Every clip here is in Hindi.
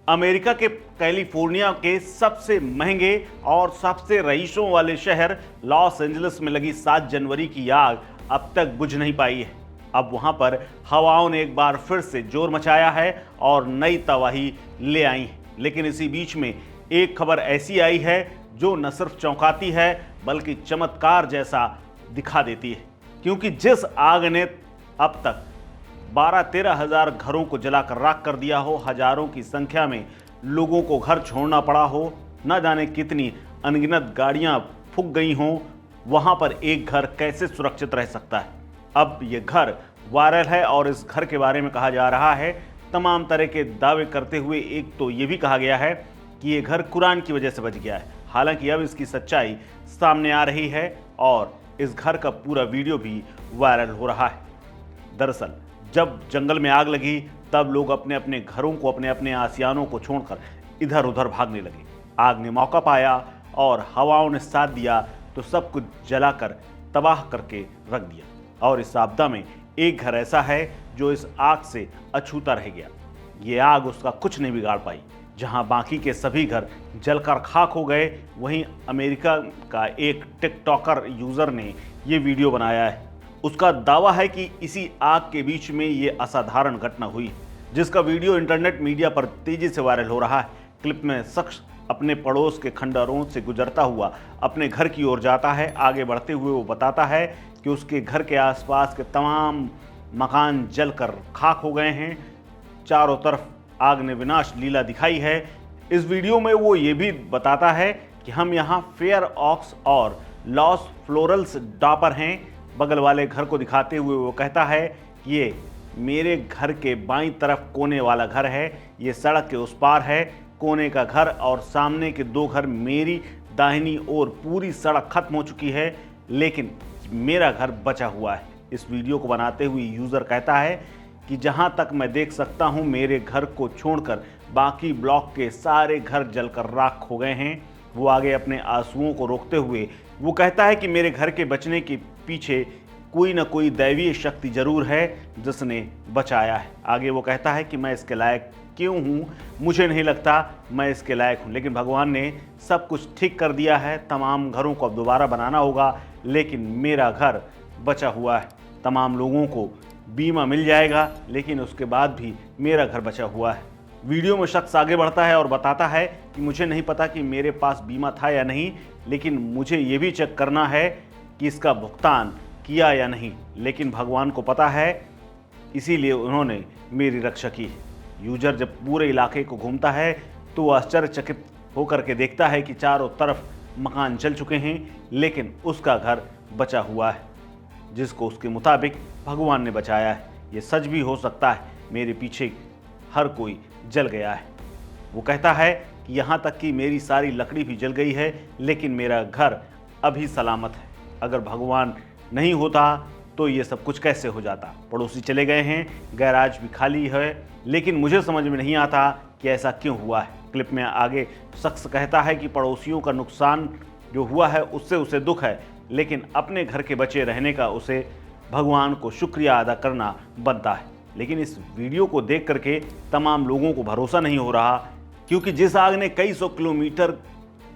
अमेरिका के कैलिफोर्निया के सबसे महंगे और सबसे रईसों वाले शहर लॉस एंजलिस में लगी 7 जनवरी की आग अब तक बुझ नहीं पाई है। अब वहां पर हवाओं ने एक बार फिर से जोर मचाया है और नई तबाही ले आई है। लेकिन इसी बीच में एक खबर ऐसी आई है जो न सिर्फ चौंकाती है बल्कि चमत्कार जैसा दिखा देती है, क्योंकि जिस आग ने अब तक 12-13 हजार घरों को जलाकर राख कर दिया हो, हजारों की संख्या में लोगों को घर छोड़ना पड़ा हो, न जाने कितनी अनगिनत गाड़ियां फूंक गई हों, वहां पर एक घर कैसे सुरक्षित रह सकता है। अब ये घर वायरल है और इस घर के बारे में कहा जा रहा है तमाम तरह के दावे करते हुए। एक तो ये भी कहा गया है कि ये घर कुरान की वजह से बच गया है। हालांकि अब इसकी सच्चाई सामने आ रही है और इस घर का पूरा वीडियो भी वायरल हो रहा है। दरअसल जब जंगल में आग लगी तब लोग अपने अपने घरों को, अपने अपने आसियानों को छोड़कर इधर उधर भागने लगे। आग ने मौका पाया और हवाओं ने साथ दिया तो सब कुछ जलाकर तबाह करके रख दिया। और इस आपदा में एक घर ऐसा है जो इस आग से अछूता रह गया। ये आग उसका कुछ नहीं बिगाड़ पाई। जहां बाकी के सभी घर जलकर खाक हो गए, वहीं अमेरिका का एक टिकटॉकर यूजर ने ये वीडियो बनाया है। उसका दावा है कि इसी आग के बीच में ये असाधारण घटना हुई, जिसका वीडियो इंटरनेट मीडिया पर तेजी से वायरल हो रहा है। क्लिप में शख्स अपने पड़ोस के खंडहरों से गुजरता हुआ अपने घर की ओर जाता है। आगे बढ़ते हुए वो बताता है कि उसके घर के आसपास के तमाम मकान जलकर खाक हो गए हैं। चारों तरफ आग ने विनाश लीला दिखाई है। इस वीडियो में वो ये भी बताता है कि हम यहाँ फेयर ऑक्स और लॉस फ्लोरल्स डॉपर हैं। बगल वाले घर को दिखाते हुए वो कहता है कि ये मेरे घर के बाईं तरफ कोने वाला घर है, ये सड़क के उस पार है कोने का घर, और सामने के 2 घर मेरी दाहिनी ओर पूरी सड़क खत्म हो चुकी है, लेकिन मेरा घर बचा हुआ है। इस वीडियो को बनाते हुए यूज़र कहता है कि जहां तक मैं देख सकता हूं मेरे घर को छोड़कर बाकी ब्लॉक के सारे घर जलकर राख हो गए हैं। वो आगे अपने आंसुओं को रोकते हुए वो कहता है कि मेरे घर के बचने के पीछे कोई ना कोई दैवीय शक्ति जरूर है जिसने बचाया है। आगे वो कहता है कि मैं इसके लायक क्यों हूँ, मुझे नहीं लगता मैं इसके लायक हूँ, लेकिन भगवान ने सब कुछ ठीक कर दिया है। तमाम घरों को अब दोबारा बनाना होगा, लेकिन मेरा घर बचा हुआ है। तमाम लोगों को बीमा मिल जाएगा, लेकिन उसके बाद भी मेरा घर बचा हुआ है। वीडियो में शख्स आगे बढ़ता है और बताता है कि मुझे नहीं पता कि मेरे पास बीमा था या नहीं, लेकिन मुझे ये भी चेक करना है कि इसका भुगतान किया या नहीं, लेकिन भगवान को पता है, इसीलिए उन्होंने मेरी रक्षा की। यूजर जब पूरे इलाके को घूमता है तो आश्चर्यचकित होकर के देखता है कि चारों तरफ मकान जल चुके हैं, लेकिन उसका घर बचा हुआ है, जिसको उसके मुताबिक भगवान ने बचाया है। ये सच भी हो सकता है, मेरे पीछे हर कोई जल गया है। वो कहता है कि यहाँ तक कि मेरी सारी लकड़ी भी जल गई है, लेकिन मेरा घर अभी सलामत है। अगर भगवान नहीं होता तो ये सब कुछ कैसे हो जाता। पड़ोसी चले गए हैं, गैराज भी खाली है, लेकिन मुझे समझ में नहीं आता कि ऐसा क्यों हुआ है। क्लिप में आगे शख्स कहता है कि पड़ोसियों का नुकसान जो हुआ है उससे उसे दुख है, लेकिन अपने घर के बचे रहने का उसे भगवान को शुक्रिया अदा करना बनता है। लेकिन इस वीडियो को देख करके तमाम लोगों को भरोसा नहीं हो रहा, क्योंकि जिस आग ने कई सौ किलोमीटर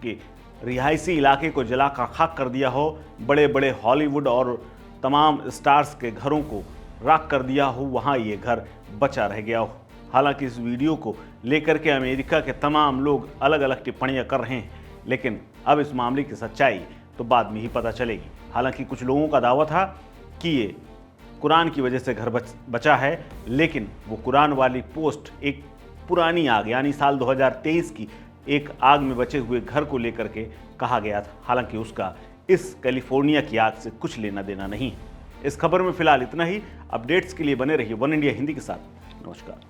के रिहायशी इलाके को जलाकर खाक कर दिया हो, बड़े बड़े हॉलीवुड और तमाम स्टार्स के घरों को राख कर दिया हो, वहाँ ये घर बचा रह गया हो। हालांकि इस वीडियो को लेकर के अमेरिका के तमाम लोग अलग अलग टिप्पणियां कर रहे हैं, लेकिन अब इस मामले की सच्चाई तो बाद में ही पता चलेगी। हालांकि कुछ लोगों का दावा था कि ये कुरान की वजह से घर बचा है, लेकिन वो कुरान वाली पोस्ट एक पुरानी आग यानी साल 2023 की एक आग में बचे हुए घर को लेकर के कहा गया था। हालांकि उसका इस कैलिफोर्निया की आग से कुछ लेना देना नहीं है। इस खबर में फिलहाल इतना ही। अपडेट्स के लिए बने रहिए वन इंडिया हिंदी के साथ। नमस्कार।